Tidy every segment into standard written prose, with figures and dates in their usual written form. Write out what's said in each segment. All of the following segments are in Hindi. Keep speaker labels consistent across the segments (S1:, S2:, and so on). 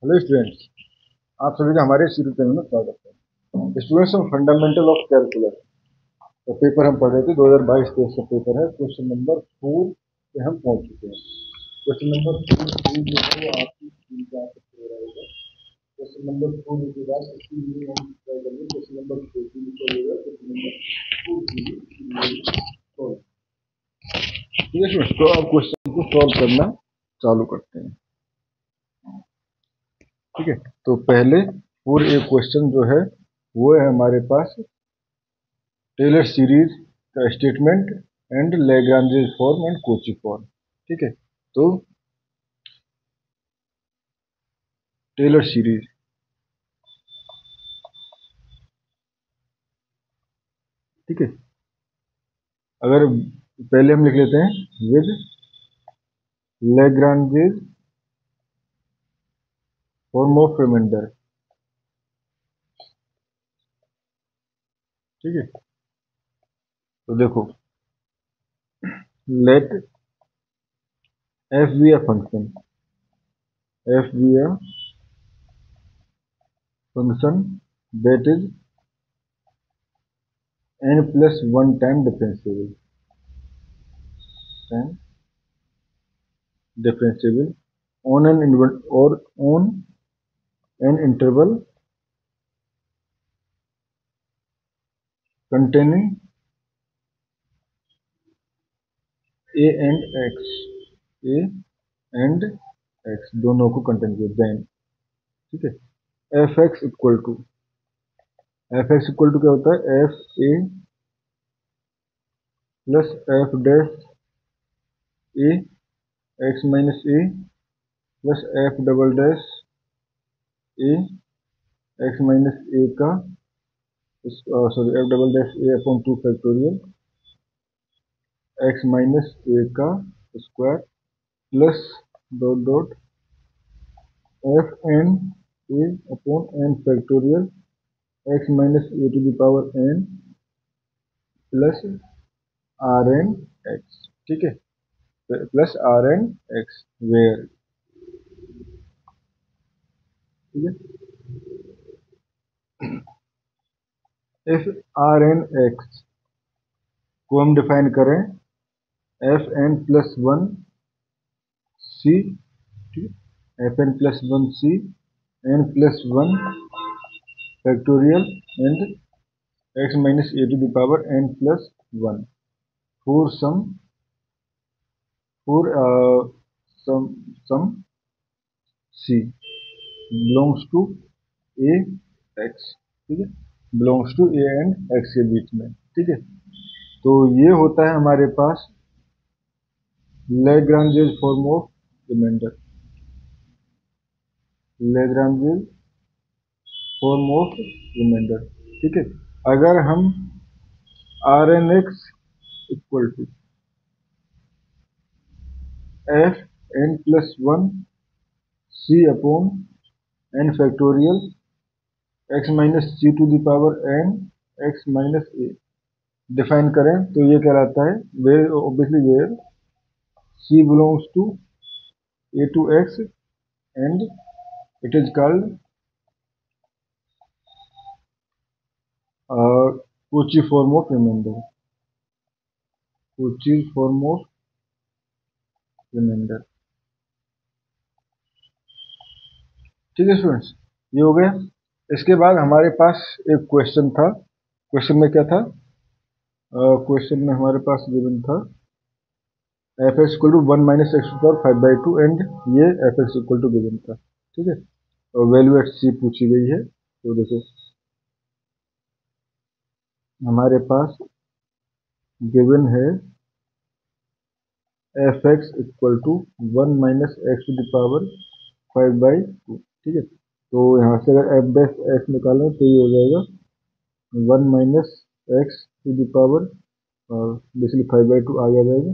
S1: हेलो स्टूडेंट्स, आप सभी का हमारे इस यूट्यूब चैनल में स्वागत है। स्टूडेंट्स, हम फंडामेंटल ऑफ कैलकुलस का पेपर हम पढ़ रहे थे। 2022-23 का पेपर है। क्वेश्चन नंबर 4 पे हम पहुंच चुके हैं। क्वेश्चन नंबर 4 जो है वो आपकी स्क्रीन पे आपको हो रहा होगा। क्वेश्चन नंबर 4 के बाद इसकी मीनिंग हम ट्राई करेंगे। क्वेश्चन नंबर 4 की लिखा क्वेश्चन नंबर 2 की। ठीक है स्टूडेंट्स, तो अब क्वेश्चन को सॉल्व करना चालू करते हैं। ठीक है, तो पहले पूरे एक क्वेश्चन जो है वो है हमारे पास टेलर सीरीज का statement and Lagrange form and Kochi form. ठीक है, तो टेलर सीरीज, ठीक है, अगर पहले हम लिख लेते हैं with Lagrange form of remainder. ठीक है, तो देखो, let F be a function, F be a function that is n plus 1 time differentiable and differentiable on an interval containing a and x, a and x दोनों को कंटेन किया देन। ठीक है, F x equal to, f x equal to क्या होता है, f A plus f dash a x minus a plus f double dash a x minus ए का सॉरी एफ डबल डैश ए अपॉन 2 फैक्टोरियल एक्स माइनस ए का square plus dot dot f n a upon n factorial x minus A to the power N plus R n x. ठीक है, plus R n X where. ठीक है, इफ आर एन एक्स को हम डिफाइन करें F N plus one C, F N plus one C N plus one factorial and X minus A to the power N plus one for some C belongs to A X. ठीक है, belongs to A and X के बीच में। ठीक है, तो ये होता है हमारे पास Lagrange form of remainder, Lagrange form of remainder. ठीक है, अगर हम R n x equal to f N plus one c upon n factorial x minus C to the power n x minus a define करें तो ये कहलाता है where, obviously where c belongs to a to x and it is called Cauchy form of remainder, Cauchy form of remainder. ठीक है स्टूडेंट्स, ये हो गया। इसके बाद हमारे पास एक क्वेश्चन था। क्वेश्चन में क्या था, क्वेश्चन में हमारे पास गिवन था f x equal to one minus x to power 5/2 and ये f x equal to given था। ठीक है, और वैल्यू एट सी पूछी गई है। तो देखो, हमारे पास गिवन है F x equal to one minus x to the power 5/2। ठीक है, तो यहाँ से अगर एफ डैश एक्स निकालें तो ये हो जाएगा one minus x to the power basically 5/2 आ जाएगा।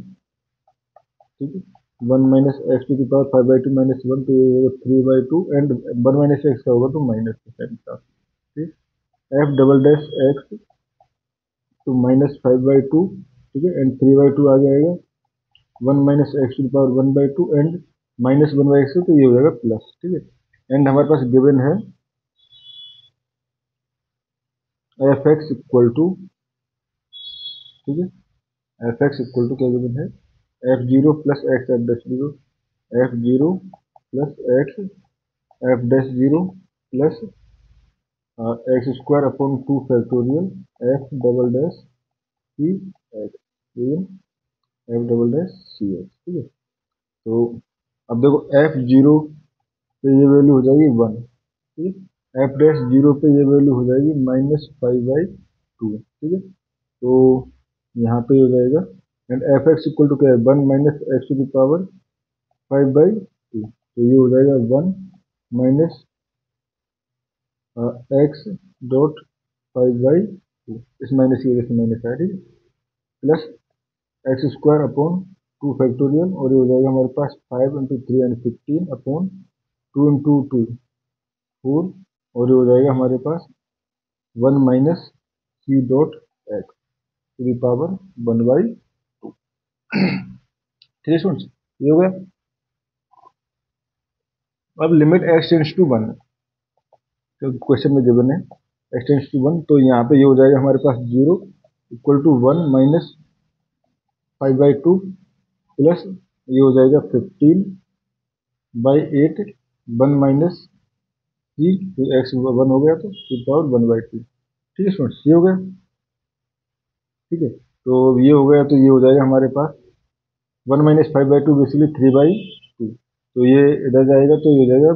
S1: ठीक है, one minus x to the power 5/2 minus one, तो ये होगा 3/2 एंड वन माइनस एक्स का होगा तो माइनस का साइन का। ठीक, एफ डबल डैश एक्स तो माइनस 5/2। ठीक है, एंड 3/2 आ जाएगा one minus x to the power 1/2 and minus 1/x, तो ये हो जाएगा प्लस। ठीक है, एंड हमारे पास गिवन है एफ एक्स इक्वल टू, ठीक है, एफ एक्स इक्वल टू क्या गिवन है, F zero plus X F dash zero, F zero plus X F dash zero plus x square upon 2 factorial F double dash C X in F double dash C X, ठीक है। तो अब देखो एफ जीरो पे ये वैल्यू हो जाएगी 1, ठीक है, एफ डैश जीरो पे ये वैल्यू हो जाएगी -5/2, ठीक है। तो यहाँ पे हो जाएगा and F x equal to क्या है, 1 minus x to the power 5/2, तो ये हो जाएगा 1 माइनस एक्स डॉट 5/2, इस माइनस की वजह से माइनस है, ठीक है, plus x square upon 2 factorial, और ये हो जाएगा हमारे पास 5 इंटू 3 एंड 15 अपॉन 2 इंटू 2 4, और ये हो जाएगा हमारे पास 1 minus C dot X to the power 1/2, ठीक है स्टूडेंट्स, ये हो गया। अब लिमिट एक्स टेंड्स टू 1, तो क्वेश्चन में गिवन है एक्स टेंड्स टू 1, तो यहाँ पे ये हो जाएगा हमारे पास 0 इक्वल टू 1 माइनस 5/2 प्लस ये हो जाएगा 15/8 1 माइनस सी, तो एक्स 1 हो गया तो पावर 1/2, ठीक है स्टूडेंट्स, ये हो गया, ठीक है। तो ये हो गया, तो ये हो जाएगा हमारे पास 1 माइनस 5/2 बेसिकली 3/2, तो ये इधर जाएगा तो ये हो जाएगा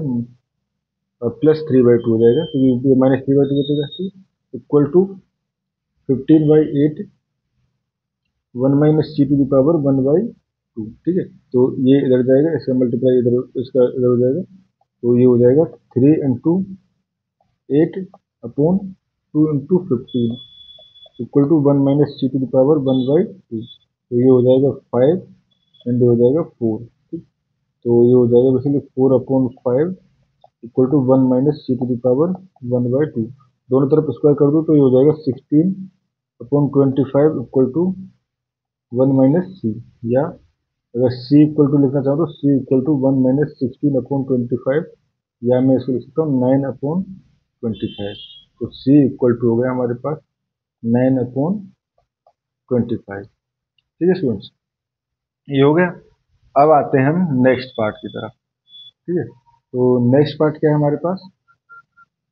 S1: प्लस 3/2 हो जाएगा, तो ये माइनस 3/2 बचेगा, equal to 15/8 1 minus C to the power 1/2, ठीक है। तो ये इधर जाएगा, इसका मल्टीप्लाई इधर, इसका इधर हो जाएगा, तो ये हो जाएगा 3 into 8 upon 2 into 15 equal to 1 minus C to the power 1/2, तो ये हो जाएगा 5 एंड ये हो जाएगा 4, ठीक। तो ये हो जाएगा basically 4 upon 5 equal to 1 minus C to the power 1/2, दोनों तरफ स्क्वायर कर दो तो ये हो जाएगा 16 अपॉन 25 इक्वल टू 1 माइनस सी, या अगर सी इक्वल टू लिखना चाहो तो सी इक्वल टू 1 माइनस 16 अपॉन 25, या मैं इसको लिख सकता हूँ 9 अपॉन 25, तो सी इक्वल टू हो गया हमारे पास 9 अपॉन 25, ठीक है स्टूडेंट्स, ये हो गया। अब आते हैं हम नेक्स्ट पार्ट की तरफ, ठीक है। तो नेक्स्ट पार्ट क्या है हमारे पास,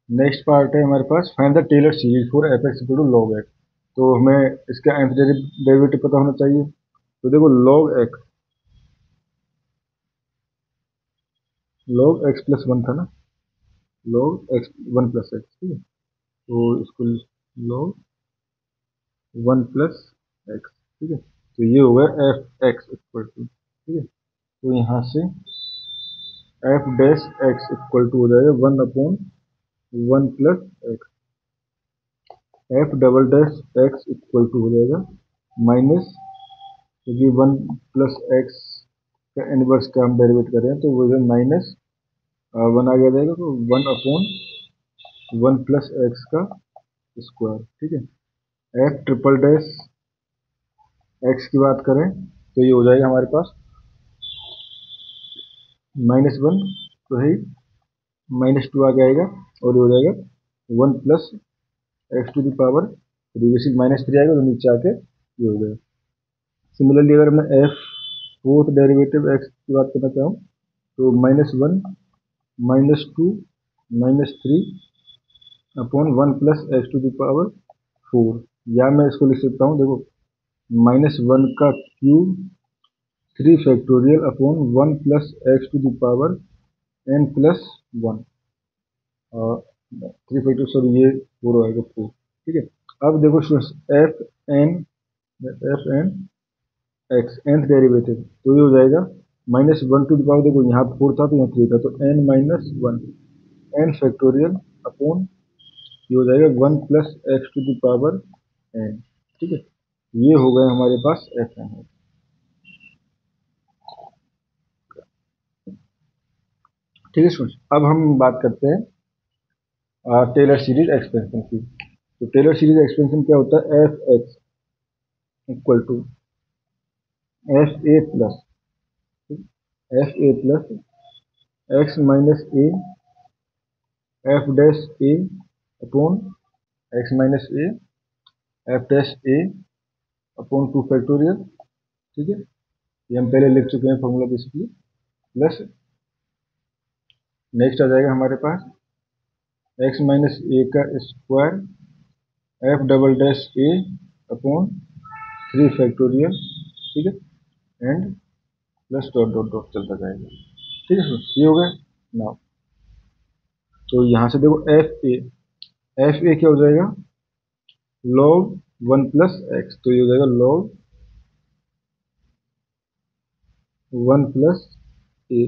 S1: नेक्स्ट पार्ट है हमारे पास find the Taylor series for f x equal to log x, तो हमें इसका nth डेरिवेटिव पता होना चाहिए। तो देखो log x प्लस 1 था ना, log x 1 प्लस एक्स, ठीक है, तो इसको log 1 प्लस एक्स, ठीक है, तो ये हो गया एफ एक्स इक्वल टू, ठीक है, तो यहाँ से F dash X equal to हो जाएगा 1 upon 1 plus X, F double dash X equal to हो जाएगा माइनस, क्योंकि 1 प्लस एक्स का इनवर्स का हम डेरिवेट कर रहे हैं, तो वो है माइनस 1 आ जाएगा, तो 1 अपॉन 1 प्लस एक्स का स्क्वायर, ठीक है। एफ ट्रिपल डैश एक्स की बात करें तो ये हो जाएगा हमारे पास -1, तो है -2 आ जाएगा, और ये हो जाएगा 1 plus X to the power 3, basic -3 आएगा तो नीचे आके ये हो गया। सिमिलरली अगर मैं एफ फोर्थ डेरिवेटिव एक्स की बात करना चाहूँ तो -1 -2 -3 upon 1 plus X to the power 4, या मैं इसको लिख सकता हूँ, देखो -1 का cube 3 factorial upon 1 plus X to the power n plus 1, 3 factor, sorry ये 4 आएगा 4, ठीक है। अब देखो F N X nth derivative, तो ये हो जाएगा -1 टू द पावर, देखो यहाँ 4 था तो यहाँ 3 था, तो n minus 1 n factorial upon ये हो जाएगा 1 plus X to the power n, ठीक है, ये हो गए हमारे पास एफ एन, ठीक है स्टूडेंट्स। अब हम बात करते हैं टेलर सीरीज एक्सपेंशन की। तो टेलर सीरीज एक्सपेंशन क्या होता है, F x equal to F A plus x minus A F dash A upon X minus A, F dash A upon 2 factorial, ठीक है, ये हम पहले लिख चुके हैं फॉर्मूला बेसिकली, प्लस नेक्स्ट आ जाएगा हमारे पास एक्स माइनस ए का स्क्वायर एफ डबल डैश ए अपॉन 3 फैक्टोरियल, ठीक है, and plus dot dot dot चलता जाएगा, ठीक है। ये हो गया नाउ। तो यहाँ से देखो एफ ए क्या हो जाएगा, log 1 प्लस एक्स, तो ये हो जाएगा log 1 प्लस ए,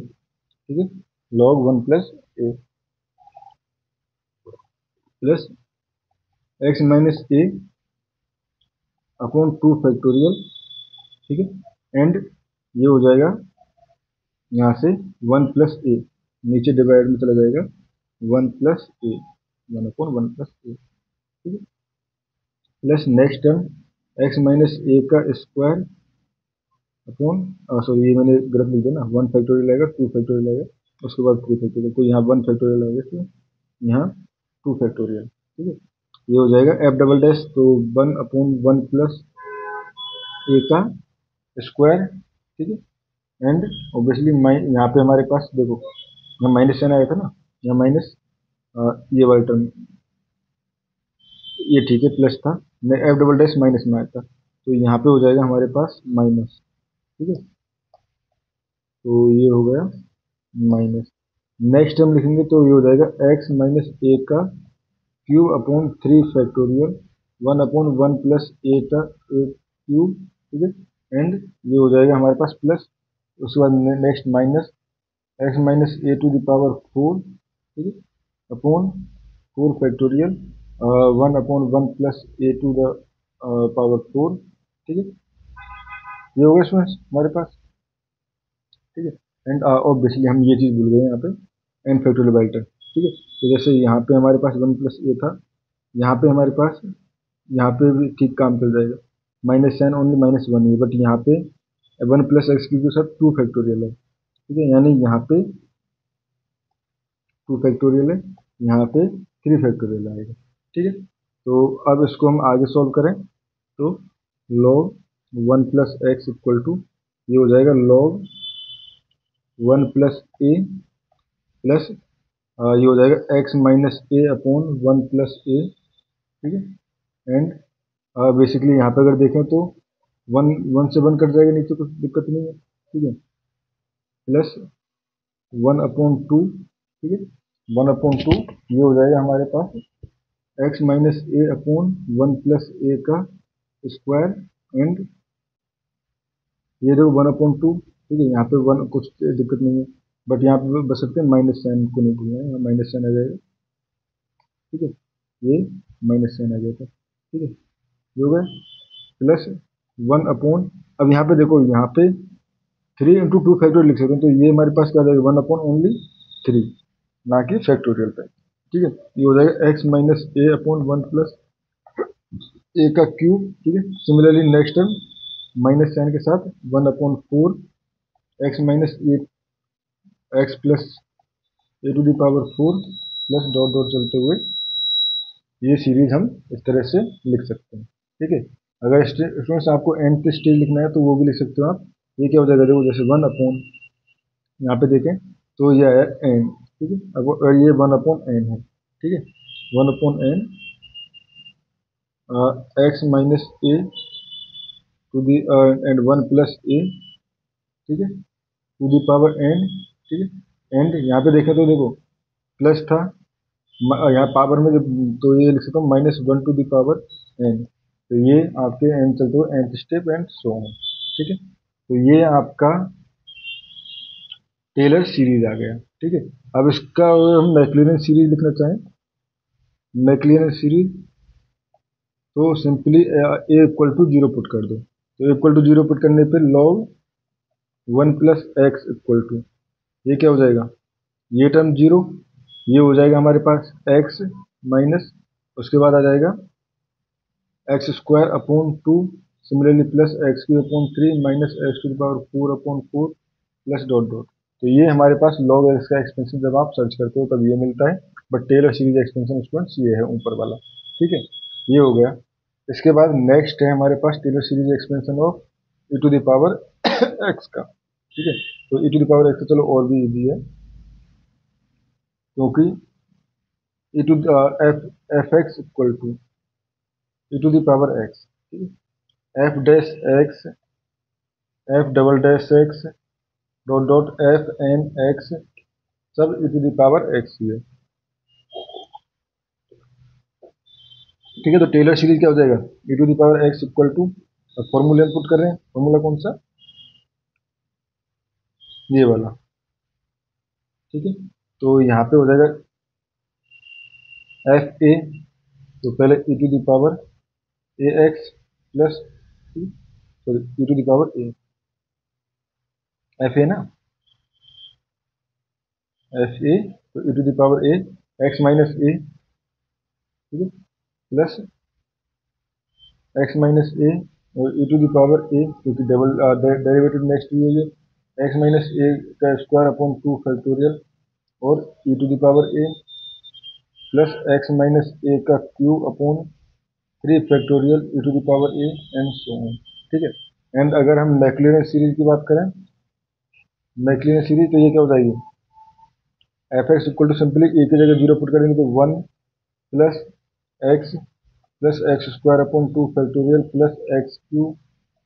S1: ठीक है, log 1 plus A plus x minus A upon 2 factorial, ठीक है, एंड ये हो जाएगा यहाँ से 1 प्लस ए, नीचे डिवाइड में चला जाएगा 1 plus a, 1 upon 1 plus a, ठीक है, plus next term x minus ए का स्क्वायर अपॉन, सॉरी ये मैंने गलत लिख दिया ना, 1 फैक्टोरियल आएगा, 2 फैक्टोरियल आएगा, उसके बाद 3 फैक्टोरियल, तो यहाँ 1 फैक्टोरियल आएगा, तो यहाँ 2 फैक्टोरियल, ठीक है, ये हो जाएगा एफ डबल डैश, तो 1 अपॉन 1 प्लस ए का स्क्वायर, ठीक है, एंड ऑब्वियसली यहाँ पे हमारे पास देखो यहाँ माइनस साइन आया था ना, यहाँ माइनस ये वाला टर्म, ये ठीक है प्लस था, एफ डबल डैश माइनस में आया था, तो यहाँ पे हो जाएगा हमारे पास माइनस, ठीक है, तो ये हो गया माइनस। नेक्स्ट टर्म लिखेंगे तो ये हो जाएगा एक्स माइनस ए का cube upon 3 factorial 1 upon 1 plus ए का क्यूब, ठीक है, एंड ये हो जाएगा हमारे पास प्लस, उसके बाद next minus X minus A to the power 4, ठीक है, upon 4 factorial 1 upon 1 plus A to the power 4, ठीक है, ये हो गया स्टूडेंट्स हमारे पास, ठीक है, एंड ऑब्वियसली हम ये चीज़ भूल गए यहाँ पे एन फैक्टोरियल बाई टर्म, ठीक है, तो जैसे यहाँ पे हमारे पास 1 प्लस ए था, यहाँ पे हमारे पास यहाँ पे भी ठीक काम कर जाएगा, माइनस साइन ओनली माइनस 1 है, बट यहाँ पे 1 प्लस एक्स क्यूब के साथ 2 फैक्टोरियल है, ठीक है, यानी यहाँ पे 2 फैक्टोरियल है, यहाँ पे 3 फैक्टोरियल आएगा, ठीक है, तो अब इसको हम आगे सॉल्व करें तो log 1 plus X equal to ये हो जाएगा log 1 प्लस ए प्लस ये हो जाएगा X minus A upon 1 plus a, ठीक है, एंड बेसिकली यहाँ पे अगर देखें तो 1 से 1 कट जाएगा, नीचे कुछ दिक्कत नहीं है, ठीक है, प्लस 1 अपॉन 2, ठीक है, 1 अपॉन 2 ये हो जाएगा हमारे पास X minus A upon 1 plus ए का स्क्वायर, एंड ये देखो 1 अपॉन 2, ठीक है, यहाँ पे 1 कुछ दिक्कत नहीं है, बट यहाँ पे बस सकते हैं माइनस साइन को नहीं भूलना है, यहाँ माइनस साइन आ जाएगा, ठीक है, ये माइनस साइन आ जाएगा, ठीक है, जो है प्लस 1 अपॉन, अब यहाँ पे देखो यहाँ पे 3 इंटू 2 फैक्टोरियल लिख सकते हैं, तो ये हमारे पास क्या आ जाएगा 1 अपॉन ओनली 3, ना कि फैक्टोरियल पे, ठीक है, ये हो जाएगा X minus A upon 1 plus ए का क्यूब, ठीक है, similarly next term minus sine के साथ 1 upon 4 X minus A x plus A to the power 4 plus dot dot चलते हुए ये सीरीज हम इस तरह से लिख सकते हैं, ठीक है। अगर स्टूडेंट्स आपको एन पे स्टेज लिखना है तो वो भी लिख सकते हो आप, ये क्या हो जाएगा देखो जैसे 1 अपॉन, यहाँ पे देखें तो ये आया एन, ठीक है, अब और ये 1 अपॉन एन है, ठीक है, 1 upon n x minus A to the and 1 plus a, ठीक है, टू दी पावर एन, ठीक है, एंड यहाँ पे देखें तो देखो प्लस था, यहाँ पावर में तो ये लिख सकता हूँ -1 टू दी पावर एन, तो ये आपके एन चलते हुए nth step and so on, ठीक है, तो ये आपका टेलर सीरीज आ गया, ठीक है। अब इसका हम मैक्लॉरिन सीरीज लिखना चाहें, मैक्लॉरिन सीरीज तो simply A equal to 0 put कर दो, तो इक्वल टू 0 पुट करने पे log 1 plus X equal to ये क्या हो जाएगा, ये टर्म 0, ये हो जाएगा हमारे पास x माइनस उसके बाद आ जाएगा X square upon 2, similarly plus x cube upon 3 minus x to the power 4 upon 4 plus dot dot, तो ये हमारे पास log x का एक्सपेंशन जब आप सर्च करते हो तब ये मिलता है, but Taylor series expansion students ये है ऊपर वाला। ठीक है, ये हो गया। इसके बाद नेक्स्ट है हमारे पास Taylor series expansion of e to the power x का। ठीक है, तो e to the power x तो चलो और भी इजी है, क्योंकि e to f x equal to e to the power x, ठीक है, f dash x, f double dash x dot dot f n x सब e to the power x ही है। ठीक है, तो टेलर सीरीज क्या हो जाएगा, e to the power x equal to, formula input कर रहे हैं, फॉर्मूला कौन सा, ये वाला। ठीक है, तो यहाँ पे हो जाएगा एफ ए, तो पहले e to the power a x plus, sorry e to the power a, f a ना, एफ ए, तो e to the power a x minus a, ठीक है, प्लस एक्स माइनस ए और e to the power a, क्योंकि डबल डेरिवेटिव नेक्स्ट ये एक्स माइनस ए का स्क्वायर अपॉन 2 फैक्टोरियल और e to the power a plus x minus ए का cube upon 3 factorial e to the power A and so on. ठीक है, एंड अगर हम मैक्लेरन सीरीज की बात करें, मैक्लेरन सीरीज, तो ये क्या हो जाएगी, f x equal to simply a की जगह जीरो पुट करेंगे तो 1 plus x square upon 2 factorial plus x cube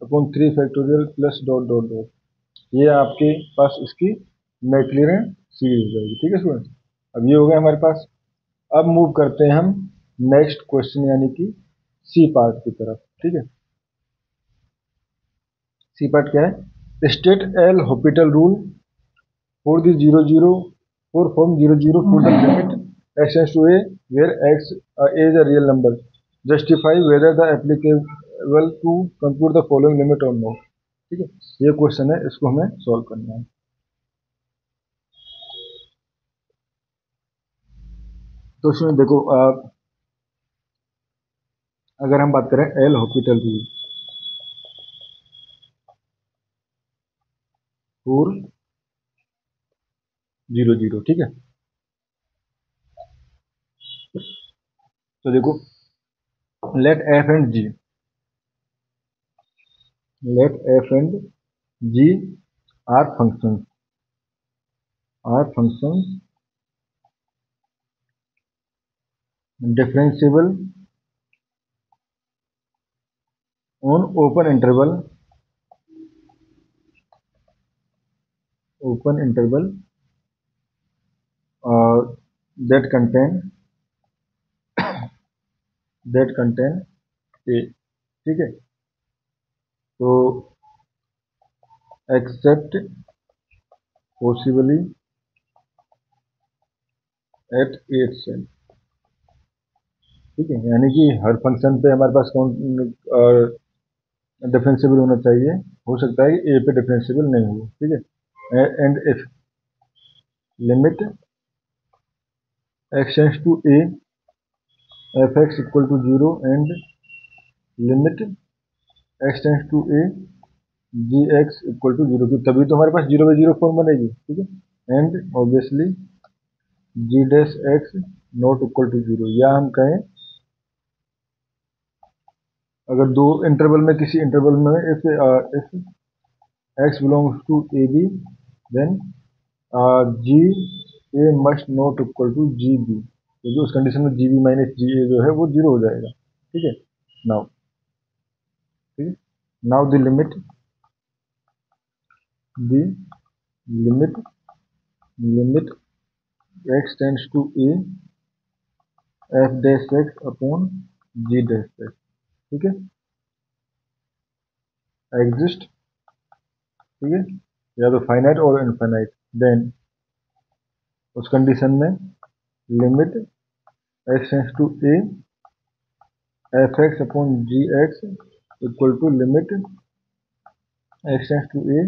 S1: upon 3 factorial plus dot dot dot, ये आपके पास इसकी मैक्लेरन सीरीज हो जाएगी। ठीक है स्टूडेंट्स, अब ये हो गया हमारे पास। अब मूव करते हैं हम नेक्स्ट क्वेश्चन यानी कि सी पार्ट की तरफ। ठीक है, सी पार्ट क्या है, state L'Hopital rule for the 00 for form 00 for the limit x tends to a where x is a real number, justify whether the applicable to compute the following limit or not। ठीक है, ये क्वेश्चन है, इसको हमें सॉल्व करना है। तो इसमें देखो, अगर हम बात करें एल हॉपिटल रूल फॉर 00, ठीक है, तो देखो let F and G, let f and g are functions differentiable on open interval that contain a। ठीक है, तो except possibly at a itself। ठीक है, यानी कि हर फंक्शन पे हमारे पास कौन डिफरेंशिएबल होना चाहिए, हो सकता है कि ए पे डिफरेंशिएबल नहीं हो। ठीक है, and if limit x tends to a F x equal to 0 and limit x tends to a G x equal to 0 की, तभी तो हमारे पास 0/0 फॉर्म बनेगी। ठीक है, and obviously G dash X not equal to 0, या हम कहें अगर दो इंटरवल में, किसी इंटरवल में if X belongs to A B then G A must not equal to G B, क्योंकि उस कंडीशन में जी बी माइनस जी ए जो है वो 0 हो जाएगा। ठीक है, नाउ, ठीक है, now the limit x tends to a F dash X upon G dash X, ठीक है, एग्जिस्ट, ठीक है, या तो फाइनाइट और इनफाइनाइट, देन उस कंडीशन में limit x tends to a F X upon G x equal to limit x tends to a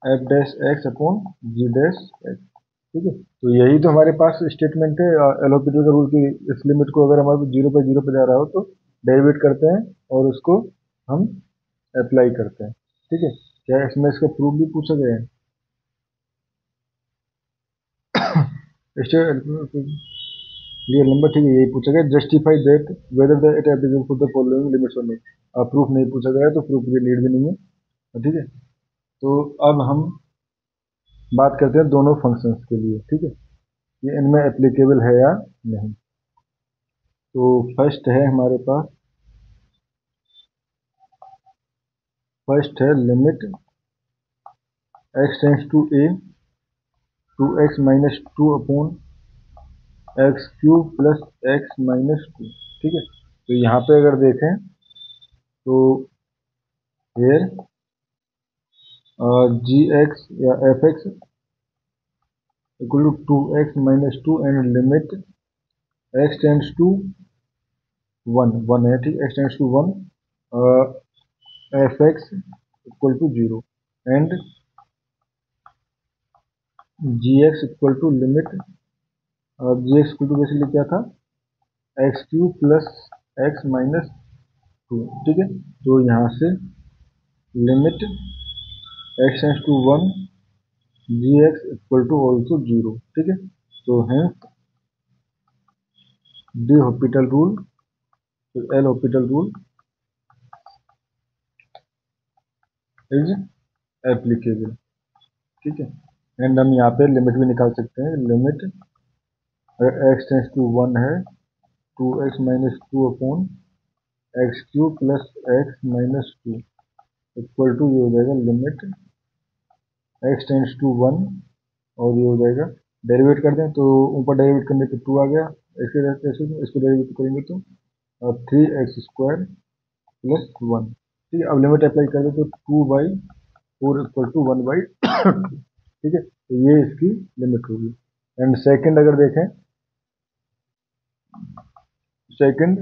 S1: F dash X upon G dash X. ठीक है, तो यही तो हमारे पास स्टेटमेंट है एल हॉपिटल का रूल की। इस लिमिट को अगर हमारे 0/0 पे जा रहा हो तो डेरिवेट करते हैं और उसको हम अप्लाई करते हैं। ठीक है, क्या इसमें इसका प्रूफ भी पूछा गया है? रियल नंबर, ठीक है, यही पूछा गया। Justify that whether the it applicable for the following limits और नॉट। प्रूफ नहीं पूछा गया है तो प्रूफ की नीड भी नहीं है, ठीक है। तो अब हम बात करते हैं दोनों फंक्शंस के लिए, ठीक है, ये इनमें एप्लीकेबल है या नहीं। तो फर्स्ट है हमारे पास, फर्स्ट है limit x tends to a two x minus two upon x cube plus x minus two, ठीक है। तो यहाँ पे अगर देखें तो हेयर जी एक्स या f x equal to two x minus two and limit x tends to one, one है, ठीक, x tends to one, f x equal to zero and g x equal to limit, g x equal to basically क्या था, x cube plus x minus two, ठीक है। तो यहाँ से limit x tends to one g x equal to also zero, ठीक है। तो है डी हॉस्पिटल रूल, तो L hospital rule is applicable, ठीक है। एंड हम यहाँ पे लिमिट भी निकाल सकते हैं। लिमिट अगर एक्स टेंस टू वन है two x minus two upon x cube plus x minus two equal to ये हो जाएगा limit x tends to one, और ये हो जाएगा डेरिवेट कर दें तो ऊपर डेरिवेट करने पे टू आ गया, ऐसे रहते ऐसे इसको डेरिवेट करेंगे तो three x square plus one, ठीक है। अब लिमिट अप्लाई कर दे तो two by four equal to one by ठीक है। तो ये इसकी लिमिट होगी। एंड सेकंड अगर देखें, second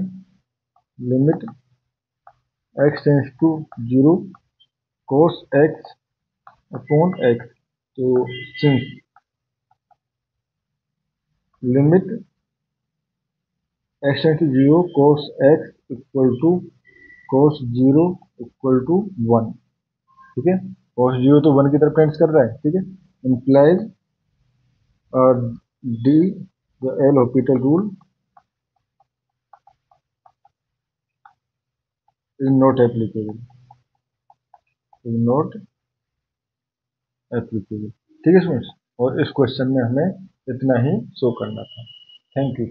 S1: limit x tends to zero cos x upon x, तो since limit x tends to zero cos x equal to cos zero equal to one, ठीक है। कोस जीरो तो वन की तरफ टेंड्स कर रहा है, ठीक है। Implies D the L hospital rule is not applicable, is not applicable, ठीक है स्टूडेंट्स। और इस क्वेश्चन में हमें इतना ही शो करना था। Thank you.